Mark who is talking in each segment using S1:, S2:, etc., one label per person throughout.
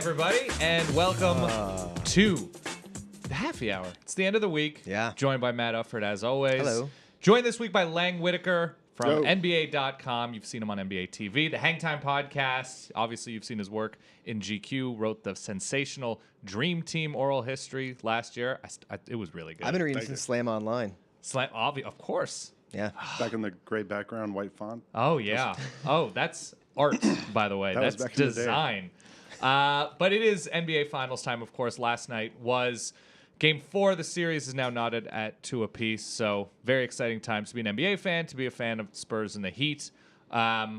S1: everybody, and welcome to the Halfy Hour. It's the end of the week.
S2: Yeah.
S1: Joined by Matt Ufford, as always.
S2: Hello.
S1: Joined this week by Lang Whitaker from
S3: Yo.
S1: NBA.com. You've seen him on NBA TV. The Hangtime Podcast. Obviously, you've seen his work in GQ. Wrote the sensational Dream Team oral history last year. It was really good.
S2: I've been reading since Slam Online.
S1: Of course.
S2: Yeah.
S3: Back in the gray background, white font.
S1: Oh, yeah. Oh, that's art, by the way.
S3: That was
S1: That's
S3: back in the day.
S1: design. But it is NBA Finals time, of course. Last night was Game 4. The series is now knotted at 2 apiece. So very exciting times to be an NBA fan, to be a fan of Spurs and the Heat. I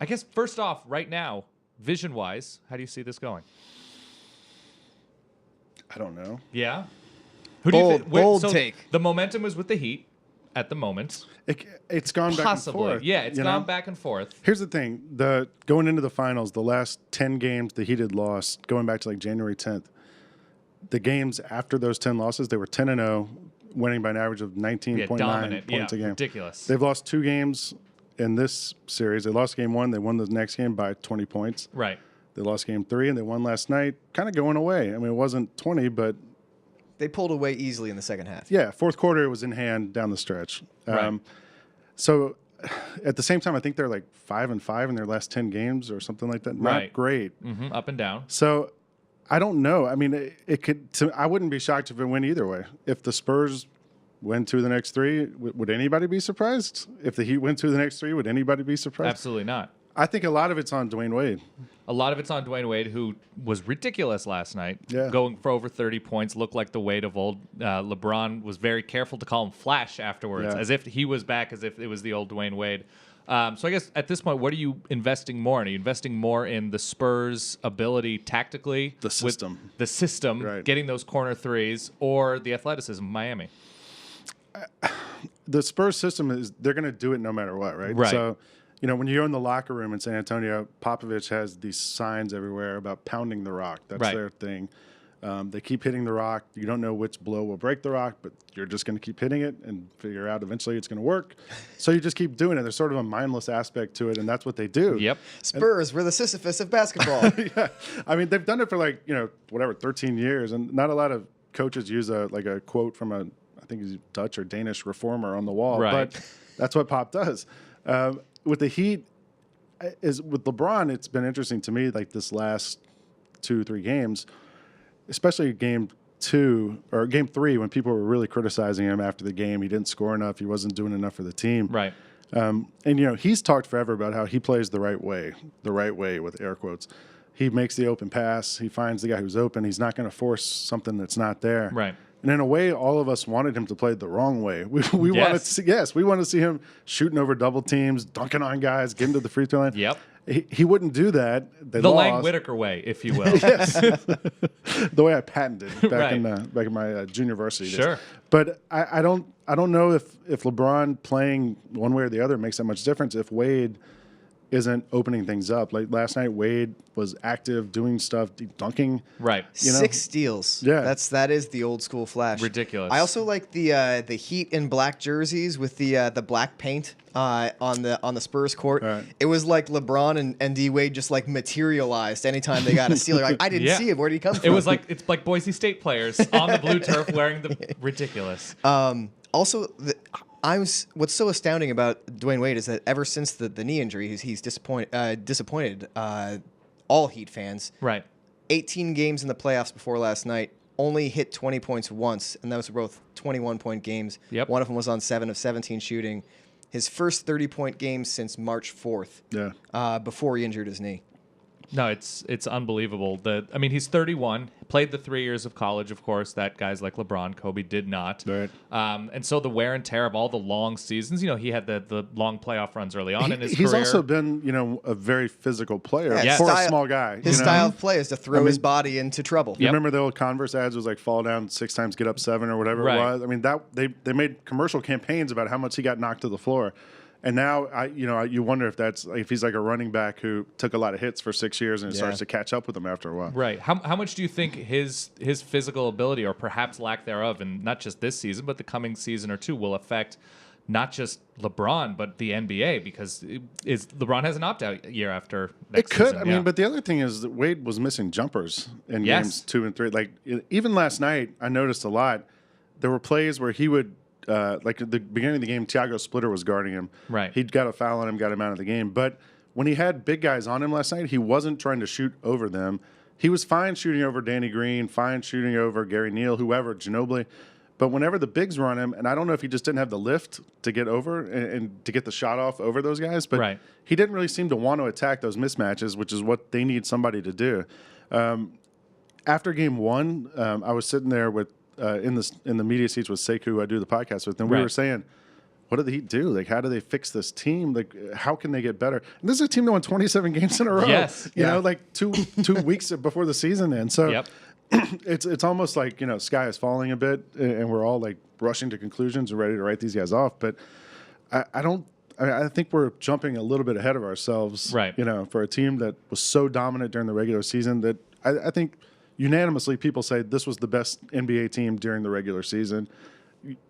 S1: guess first off, right now, vision-wise, how do you see this going?
S3: I don't know.
S1: Yeah? Who do you think?
S2: Bold take.
S1: The momentum is with the Heat at the moment.
S3: It's gone back
S1: Possibly.
S3: and forth.
S1: Yeah, it's
S3: you
S1: gone
S3: know?
S1: back and forth.
S3: Here's the thing: going into the finals, the last 10 games the Heat had lost, going back to like January 10th. The games after those 10 losses, they were 10-0, winning by an average of 19.9
S1: dominant.
S3: points a game.
S1: Ridiculous.
S3: They've lost 2 games in this series. They lost game 1. They won the next game by 20 points.
S1: Right.
S3: They lost game 3, and they won last night, kind of going away. I mean, it wasn't 20, but
S2: They pulled away easily in the second half.
S3: yeah, fourth quarter was in hand down the stretch.
S1: Right.
S3: So at the same time, I think they're like 5-5 in their last 10 games or something like that. Not
S1: Right.
S3: great.
S1: Up and down.
S3: So I don't know. I mean, it could. I wouldn't be shocked if it went either way. If the Spurs win 2 of the next 3, would anybody be surprised? If the Heat win 2 of the next 3, would anybody be surprised?
S1: Absolutely not.
S3: I think a lot of it's on Dwayne Wade.
S1: A lot of it's on Dwayne Wade, who was ridiculous last night,
S3: Yeah.
S1: going for over 30 points, looked like the Wade of old. LeBron was very careful to call him Flash afterwards,
S3: Yeah.
S1: as if he was back, as if it was the old Dwayne Wade. So I guess at this point, what are you investing more in? Are you investing more in the Spurs' ability tactically?
S3: The system.
S1: With the system,
S3: Right.
S1: getting those corner threes, or the athleticism of Miami?
S3: The Spurs system is they're going to do it no matter what, right?
S1: Right.
S3: So, when you're in the locker room in San Antonio, Popovich has these signs everywhere about pounding the rock. That's
S1: Right.
S3: their thing. They keep hitting the rock. You don't know which blow will break the rock, but you're just going to keep hitting it and figure out eventually it's going to work. So you just keep doing it. There's sort of a mindless aspect to it, and that's what they do.
S1: Yep.
S2: Spurs were the Sisyphus of basketball.
S3: Yeah. I mean, they've done it for 13 years, and not a lot of coaches use a quote from I think he's Dutch or Danish reformer on the wall,
S1: Right.
S3: but that's what Pop does. With the Heat, with LeBron, it's been interesting to me, like this last 2-3 games, especially game 2 or game 3, when people were really criticizing him after the game. He didn't score enough. He wasn't doing enough for the team.
S1: Right.
S3: And he's talked forever about how he plays the right way with air quotes. He makes the open pass. He finds the guy who's open. He's not going to force something that's not there.
S1: Right.
S3: And in a way, all of us wanted him to play the wrong way. We wanted to see him shooting over double teams, dunking on guys, getting to the free throw line.
S1: Yep.
S3: He wouldn't do that. They
S1: The
S3: lost.
S1: Lang Whitaker way, if you will.
S3: Yes, the way I patented back
S1: Right.
S3: in my junior varsity days.
S1: Sure.
S3: But I don't know if LeBron playing one way or the other makes that much difference if Wade isn't opening things up. Like last night, Wade was active, doing stuff, dunking.
S1: Right.
S2: 6 steals.
S3: Yeah.
S2: That is the old school Flash.
S1: Ridiculous.
S2: I also like the Heat in black jerseys with the black paint on the Spurs court.
S3: Right.
S2: It was like LeBron and D Wade just like materialized anytime they got a steal. They're like, I didn't
S1: Yeah.
S2: see him. Where did he come from?
S1: It was like it's like Boise State players on the blue turf wearing the ridiculous.
S2: Also, what's so astounding about Dwayne Wade is that ever since the knee injury, he's disappointed all Heat fans.
S1: Right.
S2: 18 games in the playoffs before last night, only hit 20 points once, and those were both 21-point games.
S1: Yep.
S2: One of them was on 7 of 17 shooting. His first 30-point game since March 4th, before he injured his knee.
S1: No, it's unbelievable. He's 31, played the 3 years of college, of course, that guys like LeBron, Kobe did not.
S3: Right.
S1: And so the wear and tear of all the long seasons, he had the long playoff runs early on in his
S3: He's
S1: career.
S3: also been, a very physical player
S2: Yeah,
S3: for
S2: style-
S3: a small guy.
S2: His style of play is to throw his body into trouble.
S3: You
S1: Yep.
S3: remember the old Converse ads was like fall down 6 times, get up 7 or whatever
S1: Right.
S3: it was? I mean, that they made commercial campaigns about how much he got knocked to the floor. And now, you wonder if he's like a running back who took a lot of hits for 6 years and it starts to catch up with him after a while.
S1: Right. How much do you think his physical ability, or perhaps lack thereof, and not just this season, but the coming season or two, will affect not just LeBron, but the NBA, because LeBron has an opt-out year after next
S3: It could.
S1: season.
S3: I mean, but the other thing is that Wade was missing jumpers in games 2 and 3. Like even last night, I noticed a lot. There were plays where he would, like at the beginning of the game, Thiago Splitter was guarding him.
S1: Right.
S3: He'd got a foul on him, got him out of the game. But when he had big guys on him last night, he wasn't trying to shoot over them. He was fine shooting over Danny Green, fine shooting over Gary Neal, whoever, Ginobili. But whenever the bigs were on him, and I don't know if he just didn't have the lift to get over and to get the shot off over those guys, but he didn't really seem to want to attack those mismatches, which is what they need somebody to do. After game 1, I was sitting there with in the media seats with Sekou, who I do the podcast with, and we were saying, what did the Heat do? Like, how do they fix this team? Like, how can they get better? And this is a team that won 27 games in a row.
S1: Yes.
S3: You know, like two weeks before the season ends. So it's almost like, sky is falling a bit, and we're all like rushing to conclusions and ready to write these guys off. But I think we're jumping a little bit ahead of ourselves,
S1: right?
S3: For a team that was so dominant during the regular season that I think unanimously people say this was the best NBA team during the regular season.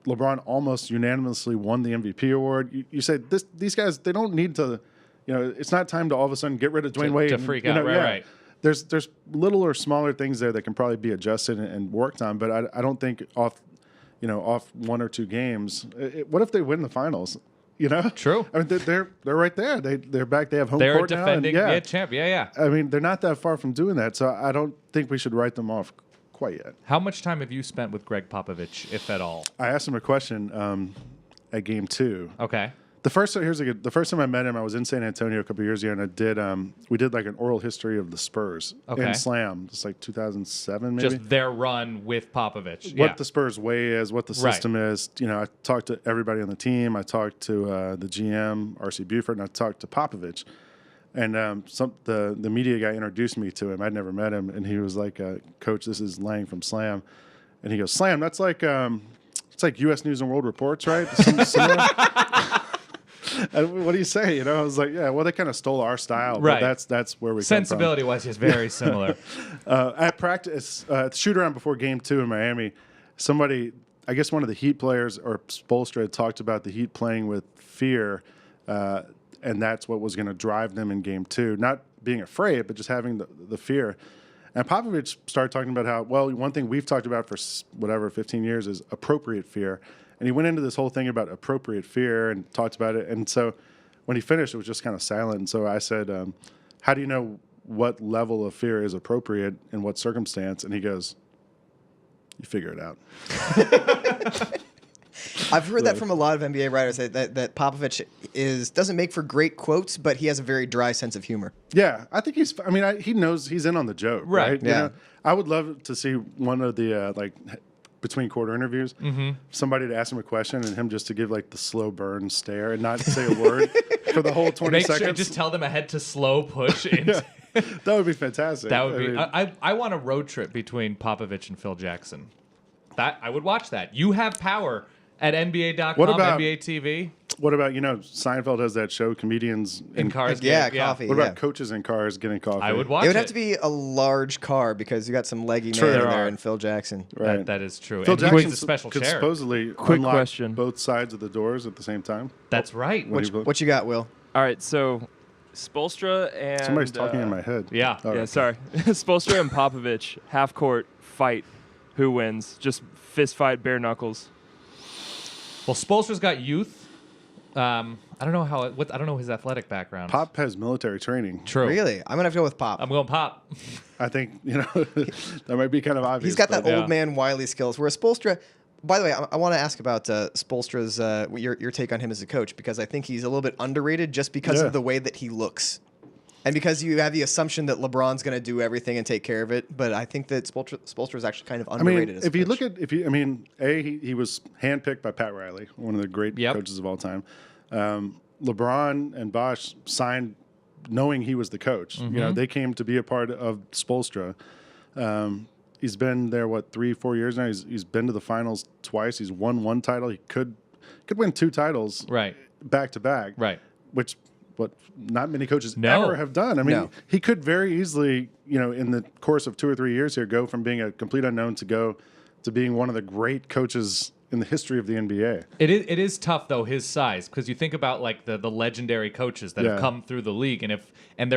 S3: LeBron almost unanimously won the MVP award. You say these guys, they don't need to, it's not time to all of a sudden get rid of Dwayne Wade
S1: to freak out, right.
S3: There's little or smaller things there that can probably be adjusted and worked on, but I don't think off 1 or 2 games. What if they win the finals?
S1: True.
S3: I mean, they're right there. They're back. They have home
S1: they're
S3: court now.
S1: They're defending champ. Yeah.
S3: I mean, they're not that far from doing that, so I don't think we should write them off quite yet.
S1: How much time have you spent with Greg Popovich, if at all?
S3: I asked him a question at game 2.
S1: Okay.
S3: The first time I met him, I was in San Antonio a couple of years ago, and we did like an oral history of the Spurs in Slam. It's like 2007, maybe.
S1: Just their run with Popovich.
S3: What the Spurs way is, what the system is. I talked to everybody on the team. I talked to the GM, R.C. Buford, and I talked to Popovich. And the media guy introduced me to him. I'd never met him, and he was like, "Coach, this is Lang from Slam," and he goes, "Slam, that's like it's like U.S. News and World Reports, right?" And what do you say? I was like, yeah, well, they kind of stole our style, but that's where we
S1: sensibility-wise is very similar.
S3: At practice, shoot around before game 2 in Miami, somebody, I guess one of the Heat players or Spoelstra had talked about the Heat playing with fear, and that's what was going to drive them in game 2. Not being afraid, but just having the fear. And Popovich started talking about how, well, one thing we've talked about for 15 years is appropriate fear. And he went into this whole thing about appropriate fear and talked about it. And so when he finished, it was just kind of silent. And so I said, how do you know what level of fear is appropriate in what circumstance? And he goes, you figure it out.
S2: I've heard that from a lot of NBA writers that Popovich doesn't make for great quotes, but he has a very dry sense of humor.
S3: Yeah, I think he knows he's in on the joke, right?
S2: Yeah.
S3: I would love to see one of the between quarter interviews, somebody to ask him a question and him just to give like the slow burn stare and not say a word for the whole 20 seconds.
S1: Sure, just tell them ahead to slow push into.
S3: That would be fantastic.
S1: That would be. I want a road trip between Popovich and Phil Jackson. I would watch that. You have power at NBA.com, NBA TV.
S3: What about, Seinfeld has that show, comedians
S1: in cars.
S2: Coffee.
S3: What about coaches in cars getting coffee?
S1: I would watch it.
S2: It would have to be a large car because you got some leggy man in there and Phil Jackson.
S3: Right.
S1: That is true.
S3: Phil Jackson
S1: a special
S3: could
S1: chair.
S3: supposedly unlock
S4: question.
S3: Both sides of the doors at the same time.
S1: That's right.
S2: What you got, Will?
S4: All right, so Spoelstra and...
S3: Somebody's talking in my head.
S1: Yeah.
S4: Yeah, sorry. Spoelstra and Popovich, half-court fight. Who wins? Just fist fight, bare knuckles.
S1: Well, Spoelstra's got youth. I don't know I don't know his athletic background.
S3: Pop has military training.
S1: True.
S2: Really? I'm gonna have to go with Pop.
S1: I'm going Pop.
S3: I think that might be kind of obvious.
S2: He's got that old man wily skills. Whereas Spoelstra, by the way, I want to ask about Spoelstra's your take on him as a coach, because I think he's a little bit underrated just because of the way that he looks, and because you have the assumption that LeBron's going to do everything and take care of it. But I think that Spoelstra is actually kind of underrated. As a coach.
S3: He was handpicked by Pat Riley, one of the great coaches of all time. LeBron and Bosh signed knowing he was the coach. They came to be a part of Spoelstra. He's been there 3-4 years now. He's been to the finals twice. He's won 1 title. He could win 2 titles back to back.
S1: Right.
S3: Which not many coaches ever have done. I mean, he could very easily, in the course of 2 or 3 years here, go from being a complete unknown to being one of the great coaches in the history of the NBA.
S1: It is tough though, his size, because you think about like the legendary coaches that have
S3: Yeah.
S1: come through the league, and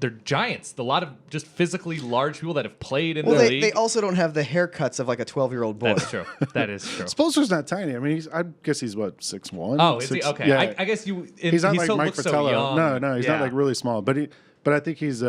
S1: they're giants. A lot of just physically large people that have played in
S2: Well,
S1: the
S2: they,
S1: league.
S2: they also don't have the haircuts of like a 12-year-old boy.
S1: That's true. That is true.
S3: Spoelstra's not tiny. I mean, I guess he's what 6'1".
S1: Oh, is he? Okay.
S3: Yeah.
S1: I guess
S3: He's not
S1: he
S3: like
S1: still
S3: Mike
S1: looks so
S3: Fratello.
S1: young.
S3: No, he's not like really small. But I think he's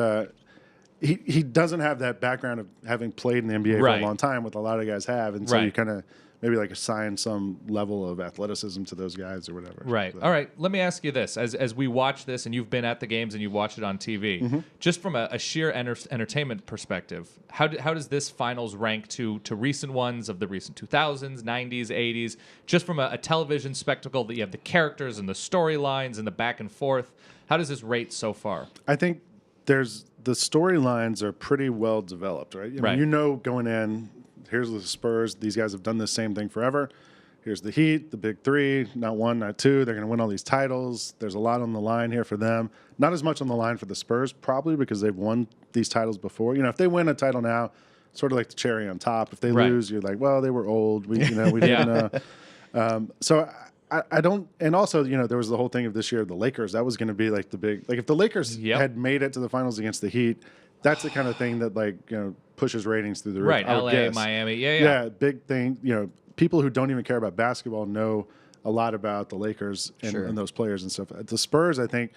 S3: he doesn't have that background of having played in the NBA for
S1: Right.
S3: a long time, what a lot of guys have, and so
S1: Right.
S3: you kind of maybe like assign some level of athleticism to those guys or whatever.
S1: Right.
S3: But-
S1: All right. Let me ask you this: as we watch this, and you've been at the games and you've watched it on TV,
S3: Mm-hmm.
S1: just from a sheer entertainment perspective, how does this finals rank to recent ones of the recent 2000s, 90s, 80s? Just from a television spectacle that you have the characters and the storylines and the back and forth. How does this rate so far?
S3: I think the storylines are pretty well developed, right? I mean,
S1: Right.
S3: you know, going in, here's the Spurs. These guys have done the same thing forever. Here's the Heat, the big three, not one, not two. They're going to win all these titles. There's a lot on the line here for them. Not as much on the line for the Spurs, probably because they've won these titles before. You know, if they win a title now, sort of like the cherry on top. If they
S1: Right.
S3: lose, you're like, well, they were old. We didn't know. So I don't, and also, you know, there was the whole thing of this year, the Lakers. That was going to be like the big, like if the Lakers
S1: Yep.
S3: had made it to the finals against the Heat, that's the kind of thing that like, you know, pushes ratings through the roof.
S1: Right.
S3: I would
S1: LA,
S3: guess.
S1: Miami.
S3: Yeah, big thing. You know, people who don't even care about basketball know a lot about the Lakers and,
S2: Sure.
S3: and those players and stuff. The Spurs, I think,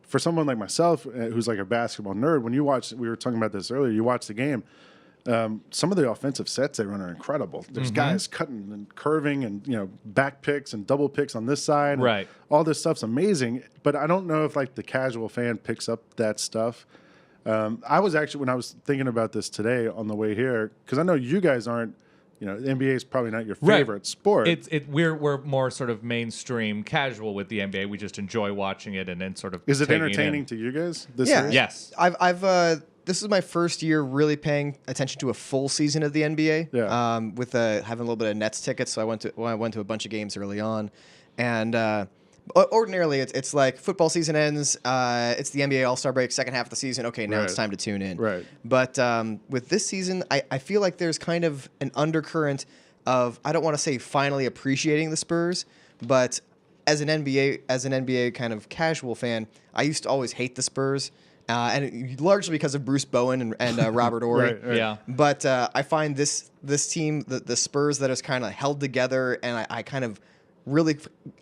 S3: for someone like myself who's like a basketball nerd, when you watch, we were talking about this earlier, you watch the game, some of the offensive sets they run are incredible. There's guys cutting and curving and, you know, back picks and double picks on this side. And
S1: Right.
S3: all this stuff's amazing, but I don't know if like the casual fan picks up that stuff. I was actually, when I was thinking about this today on the way here, because I know you guys aren't, you know, the NBA is probably not your
S1: Right.
S3: favorite sport.
S1: We're more sort of mainstream casual with the NBA. We just enjoy watching it and then sort of
S3: Is it
S1: taking
S3: entertaining
S1: in.
S3: to you guys? This
S2: Yeah.
S3: series?
S1: Yes.
S2: I've this is my first year really paying attention to a full season of the NBA.
S3: Yeah.
S2: With having a little bit of Nets tickets, so I went to a bunch of games early on, and ordinarily it's like football season ends, it's the NBA All-Star break, second half of the season. Okay, now it's
S3: Right.
S2: time to tune in.
S3: Right.
S2: But with this season, I feel like there's kind of an undercurrent of, I don't want to say finally appreciating the Spurs, but as an NBA kind of casual fan, I used to always hate the Spurs. And largely because of Bruce Bowen and Robert Horry.
S3: Right.
S1: Yeah.
S2: But I find this team, the Spurs, that is kind of held together, and I kind of really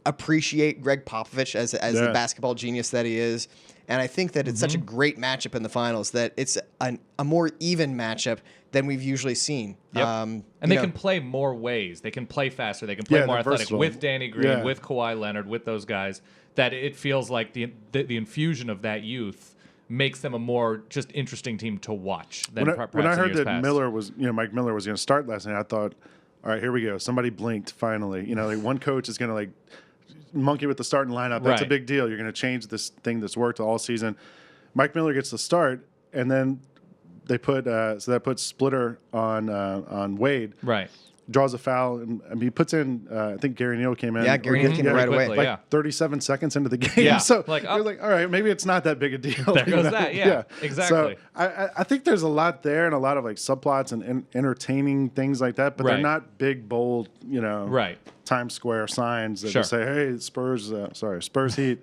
S2: appreciate Greg Popovich as the
S3: Yeah.
S2: basketball genius that he is. And I think that it's such a great matchup in the finals that it's a more even matchup than we've usually seen.
S1: Yep.
S2: And
S1: And they can play more ways. They can play faster. They can play
S3: Yeah,
S1: more
S3: they're
S1: athletic
S3: versatile.
S1: with Danny Green,
S3: Yeah.
S1: with Kawhi Leonard, with those guys. That it feels like the infusion of that youth makes them a more just interesting team to watch than perhaps
S3: when I
S1: in
S3: heard
S1: years
S3: that
S1: past.
S3: Mike Miller was going to start last night, I thought, all right, here we go. Somebody blinked finally. You know, like one coach is going to like monkey with the starting lineup. That's a
S1: Right.
S3: big deal. You're going to change this thing that's worked all season. Mike Miller gets the start, and then they put so that puts Splitter on Wade.
S1: Right.
S3: Draws a foul, and I mean, he puts in. I think Gary Neal came in.
S2: Yeah, Gary Neal came in right away.
S1: quickly,
S3: Like
S1: yeah.
S3: 37 seconds into the game.
S1: Yeah,
S3: So
S1: like,
S3: you're like, all right, maybe it's not that big a deal.
S1: There
S3: you
S1: goes
S3: know?
S1: that, yeah, exactly.
S3: So I think there's a lot there and a lot of like subplots and entertaining things like that, but
S1: Right.
S3: they're not big, bold, you know,
S1: Right.
S3: Times Square signs that
S1: Sure.
S3: just say, hey, Spurs Heat.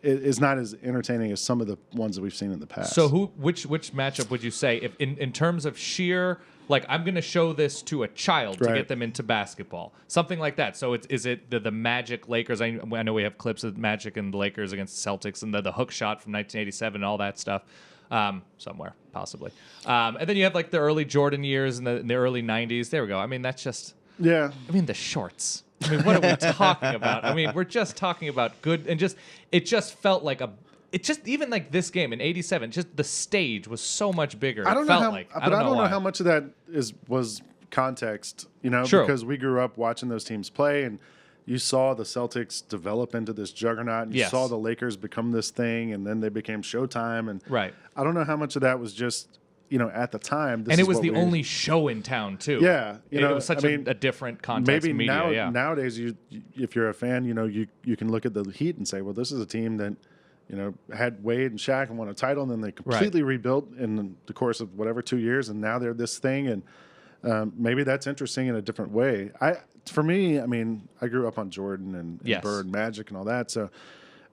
S3: Is not as entertaining as some of the ones that we've seen in the past.
S1: So which matchup would you say, if in terms of sheer, like, I'm going to show this to a child to
S3: Right.
S1: get them into basketball, something like that? So is it the Magic Lakers? I know we have clips of Magic and the Lakers against the Celtics and the hook shot from 1987 and all that stuff. Somewhere possibly, and then you have like the early Jordan years and the early 90s. There we go. I mean, that's just.
S3: yeah.
S1: I mean, the shorts. I mean, what are we talking about? I mean, we're just talking about good and it just felt like even like this game in '87, just the stage was so much bigger.
S3: I don't
S1: it
S3: know
S1: felt
S3: how,
S1: like,
S3: but I don't know
S1: why.
S3: how much of that was context, you know,
S1: True.
S3: because we grew up watching those teams play, and you saw the Celtics develop into this juggernaut, and you
S1: Yes.
S3: saw the Lakers become this thing, and then they became Showtime, and
S1: Right.
S3: I don't know how much of that was just, you know, at the time. This
S1: And it
S3: is
S1: was
S3: what
S1: the
S3: we-
S1: only show in town too.
S3: Yeah, you know,
S1: it was such
S3: I mean,
S1: a different context
S3: maybe
S1: media.
S3: nowadays if you're a fan, you know, you can look at the Heat and say, well, this is a team that, you know, had Wade and Shaq and won a title, and then they completely rebuilt in the course of whatever 2 years, and now they're this thing, and maybe that's interesting in a different way. for me, I mean, I grew up on Jordan and
S1: Yes.
S3: Bird, Magic, and all that. So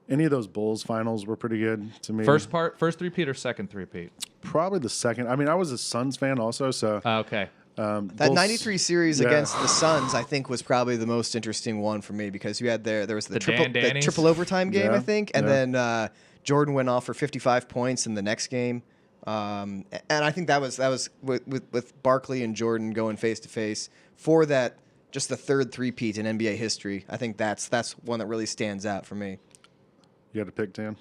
S3: any of those Bulls finals were pretty good to me.
S1: First three-peat or second three-peat?
S3: Probably the second. I mean, I was a Suns fan also, so
S1: Okay.
S2: That
S3: Bulls-
S2: 93 series
S3: yeah.
S2: against the Suns, I think, was probably the most interesting one for me because you had there was the
S1: Dan Dannies.
S2: triple overtime game,
S3: Yeah,
S2: I think, and
S3: yeah.
S2: then Jordan went off for 55 points in the next game. And I think that was with Barkley and Jordan going face to face for that, just the third three-peat in NBA history. I think that's one that really stands out for me.
S3: You had to pick Dan.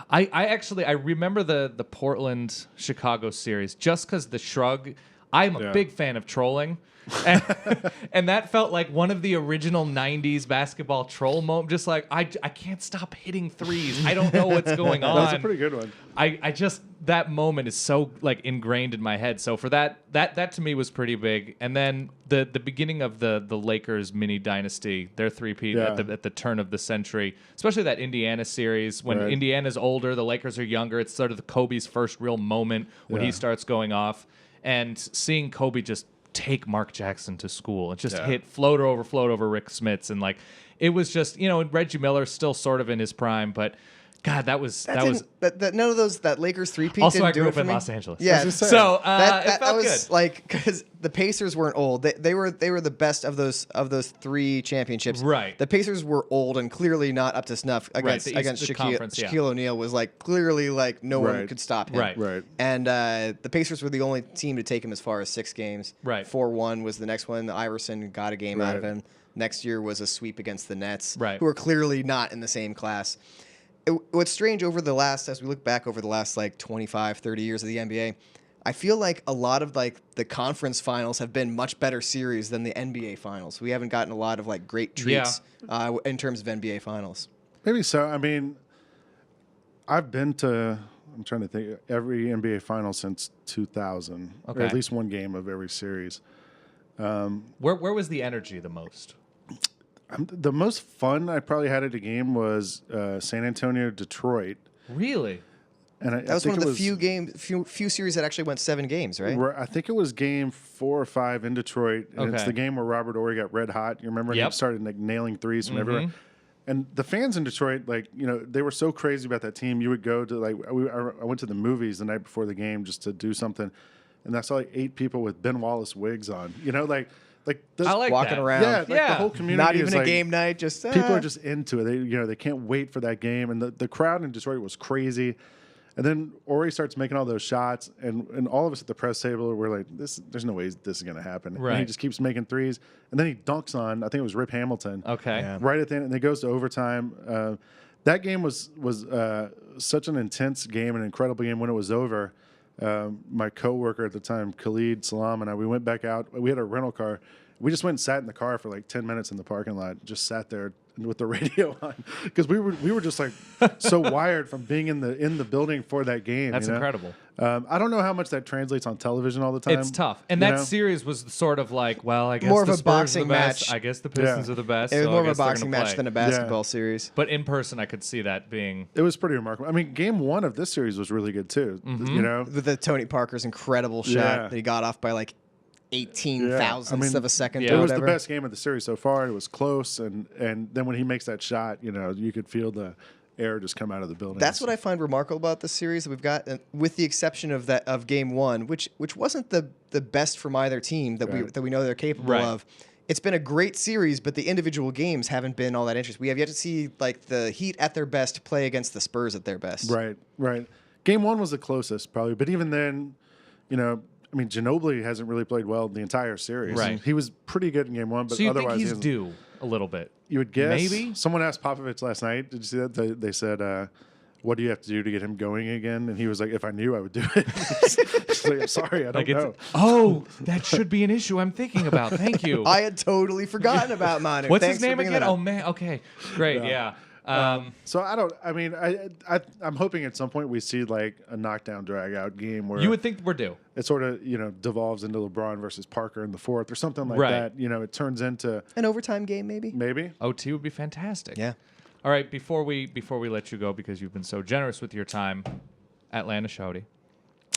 S1: I remember the Portland Chicago series just because the shrug. I'm a
S3: Yeah.
S1: big fan of trolling. And, and that felt like one of the original 90s basketball troll moments. Just like, I can't stop hitting threes. I don't know what's going on.
S3: That was a pretty good one.
S1: I just, that moment is so like ingrained in my head. So for that to me was pretty big. And then the beginning of the Lakers mini dynasty, their three-peat
S3: Yeah.
S1: at the turn of the century, especially that Indiana series when
S3: Right.
S1: Indiana's older, the Lakers are younger. It's sort of the Kobe's first real moment when he
S3: Yeah.
S1: starts going off, and seeing Kobe just take Mark Jackson to school and just
S3: Yeah.
S1: hit floater over Rick Smits, and like it was just, you know, Reggie Miller's still sort of in his prime, but God, that was
S2: That none of those that Lakers three-peat
S1: also
S2: didn't
S1: I
S2: do
S1: grew
S2: it
S1: up
S2: for
S1: in
S2: me.
S1: Los Angeles.
S2: Yeah,
S3: just saying.
S1: So
S2: that
S1: it felt
S2: was
S1: good.
S2: like because the Pacers weren't old. They were the best of those three championships.
S1: Right.
S2: The Pacers were old and clearly not up to snuff against
S1: the
S2: against
S1: East
S2: Shaquille,
S1: Conference, yeah.
S2: Shaquille O'Neal was like clearly like no one
S3: Right.
S2: could stop him.
S1: Right.
S3: Right.
S2: And the Pacers were the only team to take him as far as 6 games.
S1: Right.
S2: 4-1 was the next one. Iverson got a game out of
S3: Right.
S2: him. Next year was a sweep against the Nets,
S1: Right.
S2: who were clearly not in the same class. What's strange as we look back over the last like 25, 30 years of the NBA, I feel like a lot of like the conference finals have been much better series than the NBA finals. We haven't gotten a lot of like great treats in terms of NBA finals.
S3: Maybe so. I mean, I've been to, I'm trying to think, every NBA final since 2000, or
S1: Okay.
S3: at least one game of every series.
S1: Where was the energy the most?
S3: The most fun I probably had at a game was San Antonio, Detroit.
S1: Really?
S3: And
S2: That was one of the few series that actually went 7 games, right?
S3: I think it was game 4 or 5 in Detroit. And it's
S1: Okay.
S3: the game where Robert Horry got red hot. You remember? And
S1: Yep.
S3: he started like nailing threes from everywhere. And the fans in Detroit, like, you know, they were so crazy about that team. You would go to, like, I went to the movies the night before the game just to do something. And I saw like 8 people with Ben Wallace wigs on. You know, like
S1: I like
S2: Walking
S1: that.
S2: around.
S3: yeah, like
S1: Yeah.
S3: the whole community.
S2: Not even
S3: is
S2: a
S3: like,
S2: game night, just
S3: people are just into it. They can't wait for that game. And the crowd in Detroit was crazy. And then Ori starts making all those shots, and all of us at the press table were like, there's no way this is going to happen. And he
S1: Right.
S3: just keeps making threes. And then he dunks on, I think it was Rip Hamilton.
S1: Okay.
S2: Yeah.
S3: Right at the end, and it goes to overtime. That game was such an intense game, an incredible game when it was over. My coworker at the time, Khalid Salam, and I, we went back out. We had a rental car. We just went and sat in the car for like 10 minutes in the parking lot, just sat there with the radio on because we were just like so wired from being in the building for that game.
S1: That's
S3: you know?
S1: incredible.
S3: I don't know how much that translates on television all the time.
S1: It's tough. And
S3: you
S1: that
S3: know?
S1: series was sort of like, well, I guess
S2: More of
S1: the
S2: a
S1: Spurs are
S2: boxing
S1: the best.
S2: match.
S1: I guess the Pistons
S3: Yeah.
S1: are the best.
S2: It was
S1: so
S2: more
S1: I
S2: of a
S1: guess they're
S2: boxing
S1: gonna
S2: match
S1: play.
S2: than a basketball series.
S1: But in person, I could see that being.
S3: It was pretty remarkable. I mean, game 1 of this series was really good too. You know,
S2: With the Tony Parker's incredible shot
S3: Yeah.
S2: that he got off by like 18 thousandths of a second.
S1: Yeah.
S2: or
S3: It was the
S2: whatever.
S3: best game of the series so far. It was close, and then when he makes that shot, you know, you could feel the air just come out of the building.
S2: That's what I find remarkable about this series that we've got, with the exception of game 1, which wasn't the best from either team that we know they're capable
S1: Right.
S2: of. It's been a great series, but the individual games haven't been all that interesting. We have yet to see like the Heat at their best play against the Spurs at their best.
S3: Right. Game 1 was the closest, probably, but even then, you know, I mean, Ginobili hasn't really played well the entire series.
S1: Right.
S3: He was pretty good in game 1, but
S1: So you think
S3: otherwise
S1: he's
S3: he hasn't.
S1: due a little bit?
S3: You would guess.
S1: Maybe?
S3: Someone asked Popovich last night. Did you see that? They said, what do you have to do to get him going again? And he was like, if I knew, I would do it. He's like, I'm sorry, I don't know.
S1: Oh, that should be an issue I'm thinking about. Thank you.
S2: I had totally forgotten about Manu.
S1: What's
S2: Thanks
S1: his
S2: for
S1: name
S2: bringing
S1: again?
S2: that up.
S1: Oh man. Okay. Great. Yeah.
S3: So I'm hoping at some point we see like a knockdown drag out game where
S1: You would think we're due.
S3: it sort of, you know, devolves into LeBron versus Parker in the 4th or something like
S1: Right.
S3: that. You know, it turns into
S2: An overtime game, maybe?
S3: maybe.
S1: OT would be fantastic.
S2: Yeah.
S1: All right. Before we let you go, because you've been so generous with your time, Atlanta Shouty.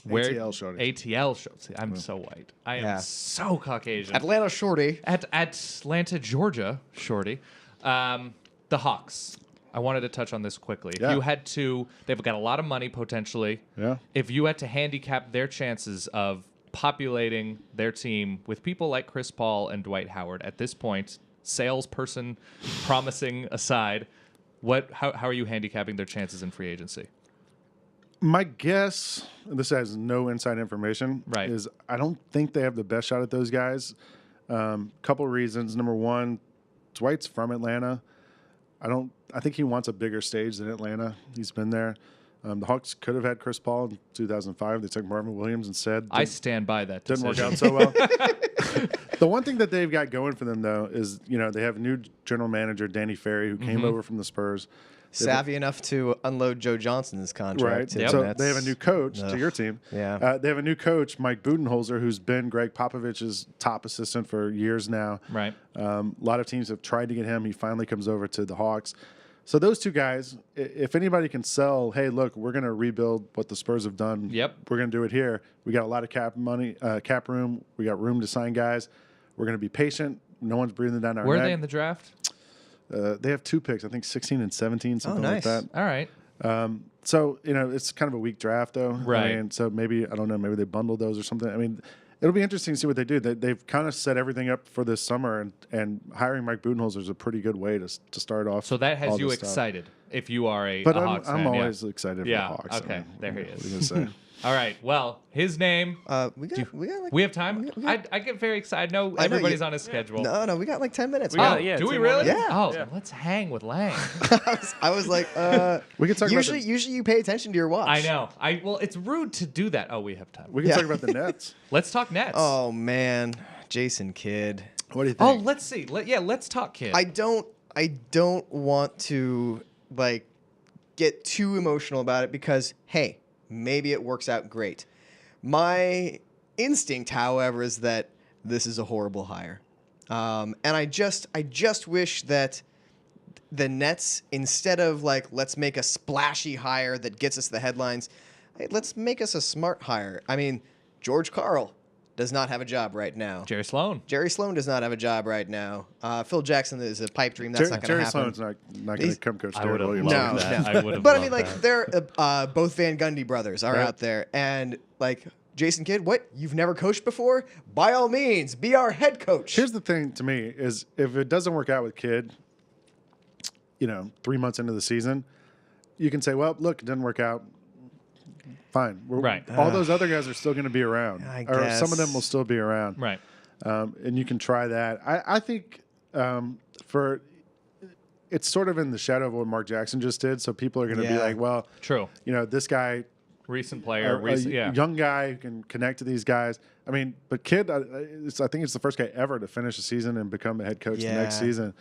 S3: ATL shorty.
S1: ATL shorty. I'm so white. I am so Caucasian.
S2: Atlanta shorty.
S1: At Atlanta, Georgia, shorty. The Hawks. I wanted to touch on this quickly. If you had to, they've got a lot of money potentially.
S3: Yeah.
S1: If you had to handicap their chances of populating their team with people like Chris Paul and Dwight Howard at this point, salesperson promising aside, how are you handicapping their chances in free agency?
S3: My guess, and this has no inside information, is I don't think they have the best shot at those guys. Couple reasons. Number one, Dwight's from Atlanta. I think he wants a bigger stage than Atlanta. He's been there. The Hawks could have had Chris Paul in 2005. They took Marvin Williams instead.
S1: I stand by that decision.
S3: Didn't work out so well. The one thing that they've got going for them, though, is they have a new general manager, Danny Ferry, who came over from the Spurs.
S2: Savvy enough to unload Joe Johnson's contract.
S3: Right. So they have a new coach to your team.
S2: Yeah.
S3: They have a new coach, Mike Budenholzer, who's been Greg Popovich's top assistant for years now.
S1: Right.
S3: A lot of teams have tried to get him. He finally comes over to the Hawks. So those two guys, if anybody can sell, hey, look, we're going to rebuild what the Spurs have done.
S1: Yep.
S3: We're going to do it here. We got a lot of cap room. We got room to sign guys. We're going to be patient. No one's breathing down our neck.
S1: Where are they in the draft?
S3: They have 2 picks, I think 16 and 17, something like that.
S1: All right.
S3: So, it's kind of a weak draft, though.
S1: Right.
S3: I mean, so maybe they bundled those or something. I mean, it'll be interesting to see what they do. They've kind of set everything up for this summer, and hiring Mike Budenholzer is a pretty good way to start off.
S1: So that has
S3: all
S1: you
S3: this stuff.
S1: excited if you are a
S3: But
S1: Hawks fan.
S3: I'm always excited for the
S1: Yeah.
S3: Hawks.
S1: Okay. There he
S3: What are
S1: is.
S3: you going to say?
S1: All right. Well, his name. We have time. I get very excited. No, everybody's on his schedule.
S2: No, we got like 10 minutes.
S1: Do we really?
S2: Yeah.
S1: Oh,
S2: Yeah.
S1: let's hang with Lang.
S2: I was like,
S3: We can talk
S2: usually
S3: about
S2: you pay attention to your watch.
S1: I know. Well, it's rude to do that. Oh, we have time.
S3: we can talk about the Nets.
S1: Let's talk Nets.
S2: Oh man, Jason Kidd.
S3: What do you
S1: Oh,
S3: think?
S1: let's see. Let's talk Kid.
S2: I don't want to get too emotional about it because hey, maybe it works out great. My instinct, however, is that this is a horrible hire, and I just wish that the Nets, instead of let's make a splashy hire that gets us the headlines, hey, let's make us a smart hire. I mean, George Karl does not have a job right now.
S1: Jerry Sloan
S2: Does not have a job right now. Phil Jackson is a pipe dream. That's not going to
S3: Jerry
S2: happen.
S3: Sloan's not going to come coach Derek
S1: would've
S3: Williams.
S1: loved
S2: No,
S1: that.
S2: no.
S1: I would've
S2: But I
S1: loved
S2: mean,
S1: that.
S2: they're both Van Gundy brothers are
S3: Right.
S2: out there, and Jason Kidd, what? You've never coached before? By all means, be our head coach.
S3: Here's the thing to me is if it doesn't work out with Kidd, 3 months into the season, you can say, well, look, it didn't work out. Fine.
S1: Right.
S3: All those other guys are still going to be around.
S2: I
S3: Or some of them
S2: guess.
S3: will still be around.
S1: Right.
S3: And you can try that. I think it's sort of in the shadow of what Mark Jackson just did. So people are going to be
S2: Yeah.
S3: like, well,
S1: True.
S3: this guy,
S1: Recent player.
S3: a
S1: Yeah.
S3: young guy who can connect to these guys. I mean, but Kidd, I think it's the first guy ever to finish a season and become a head coach the next
S2: Yeah.
S3: season,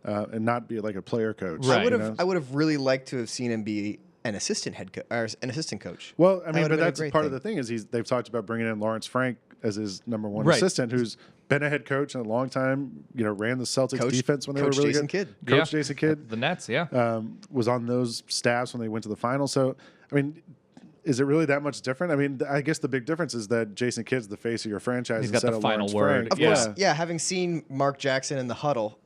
S3: and not be like a player coach.
S1: Right.
S2: I would have really liked to have seen him be an assistant or an assistant coach.
S3: Well, I
S2: That
S3: mean,
S2: would've
S3: but
S2: been a
S3: that's
S2: great
S3: part of
S2: thing.
S3: the thing is they've talked about bringing in Lawrence Frank as his number one
S1: Right.
S3: assistant, who's been a head coach in a long time. Ran the Celtics
S2: Coach-
S3: defense when they were
S2: Coach
S3: really
S2: Jason
S3: good.
S2: Kidd.
S3: Coach
S1: Yeah.
S3: Jason Kidd
S1: The Nets. Yeah.
S3: was on those staffs when they went to the final. So, I mean, is it really that much different? I mean, I guess the big difference is that Jason Kidd's the face of your franchise
S1: He's got
S3: instead
S1: the
S3: of
S1: final
S3: Lawrence
S1: word.
S3: Frank.
S2: Of course, yeah. Having seen Mark Jackson in the huddle,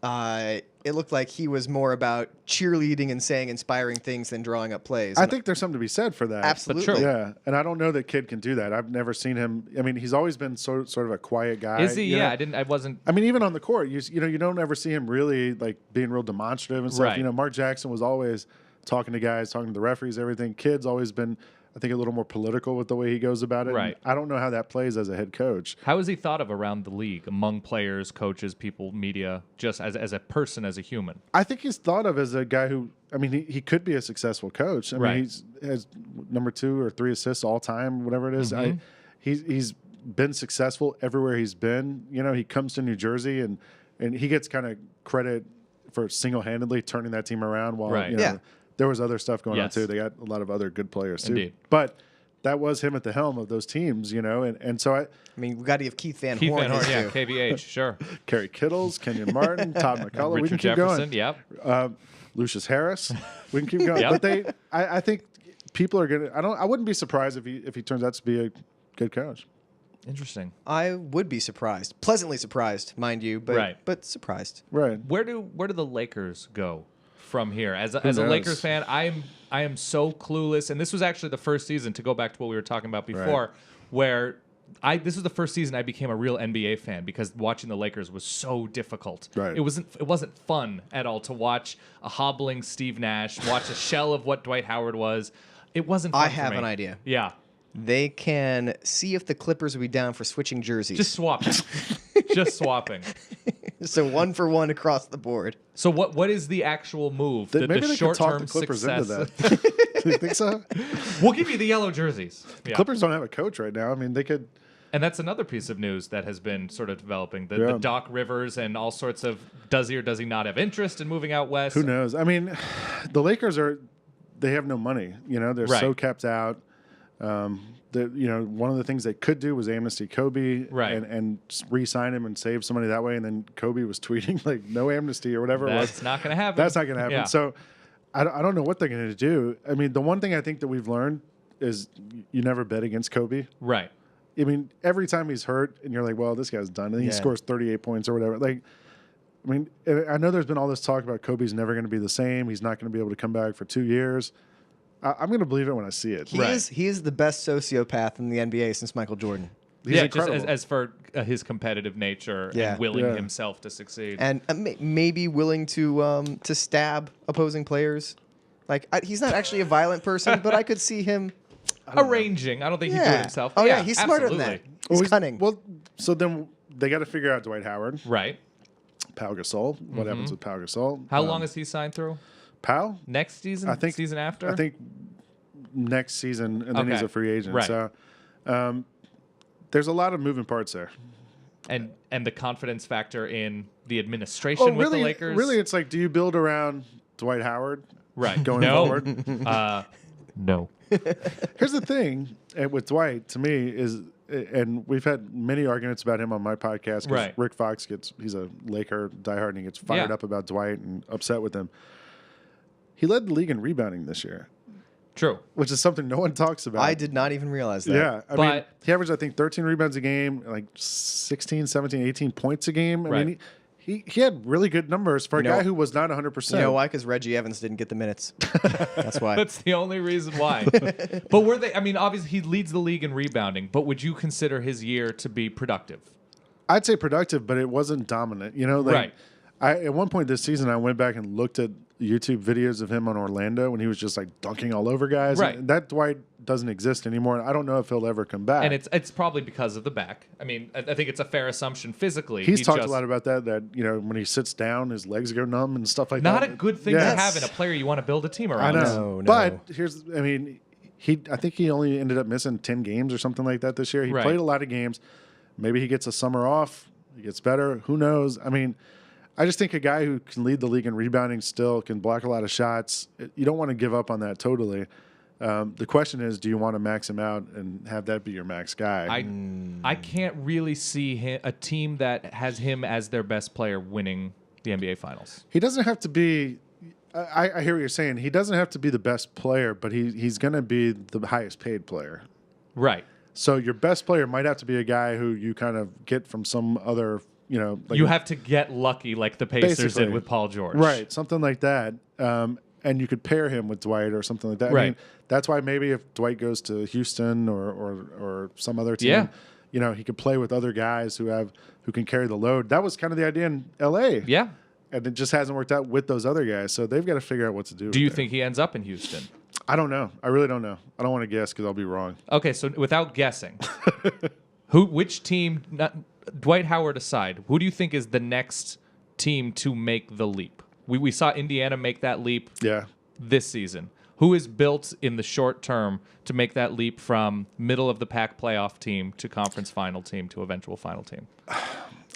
S2: it looked like he was more about cheerleading and saying inspiring things than drawing up plays.
S3: I think there's something to be said for that.
S2: absolutely.
S1: true.
S3: Yeah, and I don't know that Kidd can do that. I've never seen him. I mean, he's always been sort of a quiet guy.
S1: Is he?
S3: you
S1: Yeah.
S3: know?
S1: I wasn't.
S3: I mean, even on the court, you don't ever see him really being real demonstrative and stuff.
S1: Right.
S3: Mark Jackson was always talking to guys, talking to the referees, everything. Kidd's always been, I think, a little more political with the way he goes about it.
S1: Right.
S3: And I don't know how that plays as a head coach.
S1: How is he thought of around the league, among players, coaches, people, media, just as a person, as a human?
S3: I think he's thought of as a guy who, I mean, he could be a successful coach. I
S1: Right.
S3: mean, he has number 2 or 3 assists all time, whatever it is. He's been successful everywhere he's been. He comes to New Jersey and he gets kind of credit for single-handedly turning that team around while,
S1: Right.
S2: Yeah.
S3: there was other stuff going
S1: Yes.
S3: on too. They got a lot of other good players too.
S1: Indeed.
S3: But that was him at the helm of those teams, and so
S2: I mean, we got to give Keith Van
S1: Keith
S2: Horn
S1: Van Horn,
S2: his
S1: yeah,
S2: due.
S1: KVH, sure.
S3: Kerry Kittles, Kenyon Martin, Todd McCullough. We can
S1: Richard
S3: keep
S1: Jefferson,
S3: going.
S1: yep.
S3: Lucius Harris. We can keep going.
S1: Yep.
S3: But I think people are gonna. I wouldn't be surprised if he turns out to be a good coach.
S1: Interesting.
S2: I would be surprised, pleasantly surprised, mind you, but
S1: Right.
S2: but surprised.
S3: Right.
S1: Where do the Lakers go from here? As a
S3: knows?
S1: Lakers fan, I am so clueless. And this was actually the first season, to go back to what we were talking about before, where this was the first season I became a real NBA fan because watching the Lakers was so difficult.
S3: Right.
S1: It wasn't fun at all to watch a hobbling Steve Nash, watch a shell of what Dwight Howard was. It wasn't fun
S2: I
S1: for
S2: have
S1: me.
S2: an idea.
S1: Yeah.
S2: They can see if the Clippers will be down for switching jerseys.
S1: Just swapping. Just swapping.
S2: So 1 for 1 across the board.
S1: So what is the actual move?
S3: Maybe they could talk
S1: short-term
S3: the Clippers
S1: success.
S3: into that. Do you think so?
S1: We'll give you the yellow jerseys. Yeah.
S3: Clippers don't have a coach right now. I mean, they could.
S1: And that's another piece of news that has been sort of developing. The Doc Rivers and all sorts of does he or does he not have interest in moving out west?
S3: Who knows? I mean, the Lakers they have no money. You know, they're so kept out. One of the things they could do was amnesty Kobe and re-sign him and save some money that way. And then Kobe was tweeting like no amnesty or whatever it was.
S1: That's not going to happen.
S3: That's not going to happen.
S1: Yeah.
S3: So I don't know what they're going to do. I mean, the one thing I think that we've learned is you never bet against Kobe.
S1: Right.
S3: I mean, every time he's hurt and you're like, well, this guy's done. And he scores 38 points or whatever. Like, I mean, I know there's been all this talk about Kobe's never going to be the same. He's not going to be able to come back for 2 years. I'm going to believe it when I see it.
S2: He is the best sociopath in the NBA since Michael Jordan.
S3: He's
S1: just
S3: incredible.
S1: as for his competitive nature and willing himself to succeed.
S2: And maybe willing to stab opposing players. Like, he's not actually a violent person, but I could see him
S1: arranging. I don't think he'd do it himself.
S2: Oh, yeah, he's smarter than that. He's cunning.
S3: Well, so then they got to figure out Dwight Howard.
S1: Right.
S3: Pau Gasol. What happens with Pau Gasol?
S1: How long is he signed through?
S3: Pau?
S1: Next season?
S3: I think
S1: season after?
S3: I think next season, and then he's a free agent.
S1: Right.
S3: So there's a lot of moving parts there.
S1: And the confidence factor in the administration with the Lakers?
S3: Really, it's like, do you build around Dwight Howard going
S1: No.
S3: forward?
S1: No.
S3: Here's the thing with Dwight, to me, is, and we've had many arguments about him on my podcast, because Rick Fox he's a Laker diehard, and he gets fired up about Dwight and upset with him. He led the league in rebounding this year.
S1: True.
S3: Which is something no one talks about.
S2: I did not even realize that.
S3: Yeah. I mean, he averaged, I think, 13 rebounds a game, like 16, 17, 18 points a game. I mean, he had really good numbers for a guy who was not 100%.
S2: You know why? Because Reggie Evans didn't get the minutes. That's why.
S1: That's the only reason why. But were they, I mean, obviously he leads the league in rebounding, but would you consider his year to be productive?
S3: I'd say productive, but it wasn't dominant. You know, like at one point this season, I went back and looked at YouTube videos of him on Orlando when he was just like dunking all over guys.
S1: Right.
S3: And that Dwight doesn't exist anymore. I don't know if he'll ever come back.
S1: And it's probably because of the back. I mean, I think it's a fair assumption physically.
S3: He's talked a lot about that, you know, when he sits down, his legs go numb and stuff like that.
S1: Not a good thing to have in a player you want to build a team around.
S3: I know.
S2: No.
S3: But I think he only ended up missing 10 games or something like that this year. He played a lot of games. Maybe he gets a summer off. He gets better. Who knows? I mean, I just think a guy who can lead the league in rebounding still can block a lot of shots. You don't want to give up on that totally. The question is, do you want to max him out and have that be your max guy?
S1: I can't really see a team that has him as their best player winning the NBA Finals.
S3: He doesn't have to be. I hear what you're saying. He doesn't have to be the best player, but he's going to be the highest paid player.
S1: Right.
S3: So your best player might have to be a guy who you kind of get from some other. You know, like
S1: you have to get lucky like the Pacers did with Paul George.
S3: Right, something like that. And you could pair him with Dwight or something like that.
S1: Right.
S3: I mean, that's why maybe if Dwight goes to Houston or some other team, you know, he could play with other guys who can carry the load. That was kind of the idea in LA.
S1: Yeah.
S3: And it just hasn't worked out with those other guys. So they've got to figure out what to do.
S1: Do you think he ends up in Houston?
S3: I don't know. I really don't know. I don't want to guess because I'll be wrong.
S1: Okay, so without guessing, which team, Dwight Howard aside, who do you think is the next team to make the leap? We saw Indiana make that leap this season. Who is built in the short term to make that leap from middle of the pack playoff team to conference final team to eventual final team?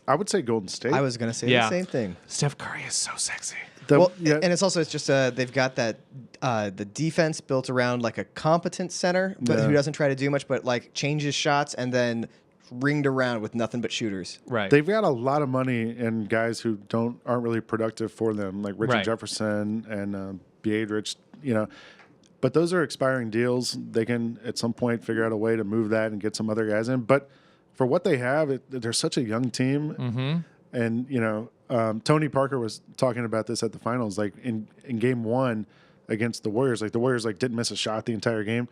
S3: I would say Golden State.
S2: I was going to say the same thing.
S1: Steph Curry is so sexy.
S2: And it's just they've got that the defense built around like a competent center, but who doesn't try to do much, but like changes shots and then ringed around with nothing but shooters.
S1: Right.
S3: They've got a lot of money in guys who aren't really productive for them, like Richard Jefferson and Biedrich. You know, But those are expiring deals. They can at some point figure out a way to move that and get some other guys in. But for what they have, they're such a young team.
S1: Mm-hmm.
S3: And Tony Parker was talking about this at the finals, like in game 1 against the Warriors. Like the Warriors didn't miss a shot the entire game,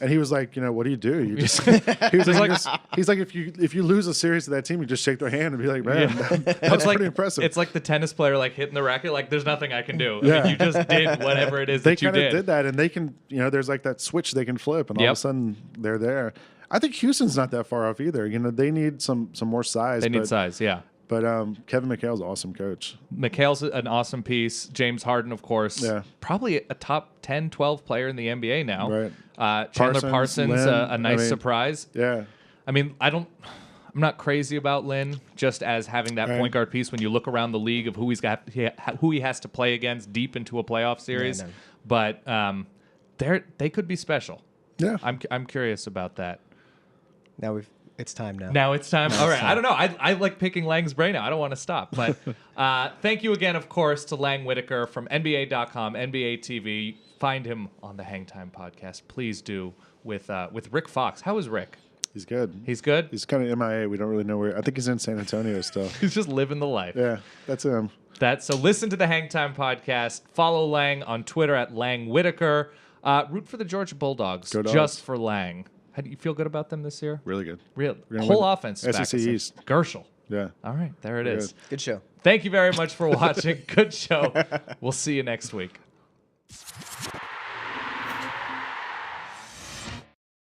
S3: and he was like, what do? You just he was like, he's like, if you lose a series to that team, you just shake their hand and be like, man, that's pretty impressive.
S1: It's like the tennis player hitting the racket. Like there's nothing I can do. I mean, you just did whatever it is
S3: they
S1: that you
S3: kind of
S1: did.
S3: did that, and they can there's that switch they can flip, and all of a sudden they're there. I think Houston's not that far off either. They need some more size.
S1: They need size, yeah.
S3: But Kevin McHale's an awesome coach.
S1: McHale's an awesome piece. James Harden, of course. Yeah. Probably a top 10, 12 player in the NBA now.
S3: Right.
S1: Chandler Parsons, a nice surprise.
S3: Yeah.
S1: I mean, I'm not crazy about Lin just as having that point guard piece when you look around the league of who he has to play against deep into a playoff series. Yeah, no. But they could be special.
S3: Yeah.
S1: I'm curious about that.
S2: It's time now.
S1: Now it's time. All right. I don't know. I like picking Lang's brain out. I don't want to stop. But thank you again, of course, to Lang Whitaker from NBA.com, NBA TV. Find him on the Hang Time podcast. Please do with Rick Fox. How is Rick?
S3: He's good.
S1: He's good?
S3: He's kind of MIA. We don't really know where. I think he's in San Antonio still.
S1: He's just living the life.
S3: Yeah, that's him.
S1: So listen to the Hang Time podcast. Follow Lang on Twitter at Lang Whitaker. Root for the Georgia Bulldogs just for Lang. How do you feel good about them this year?
S3: Really good.
S1: Whole offense.
S3: SEC East.
S1: Gershel.
S3: Yeah.
S1: All right. There it is.
S2: Good show.
S1: Thank you very much for watching. Good show. We'll see you next week.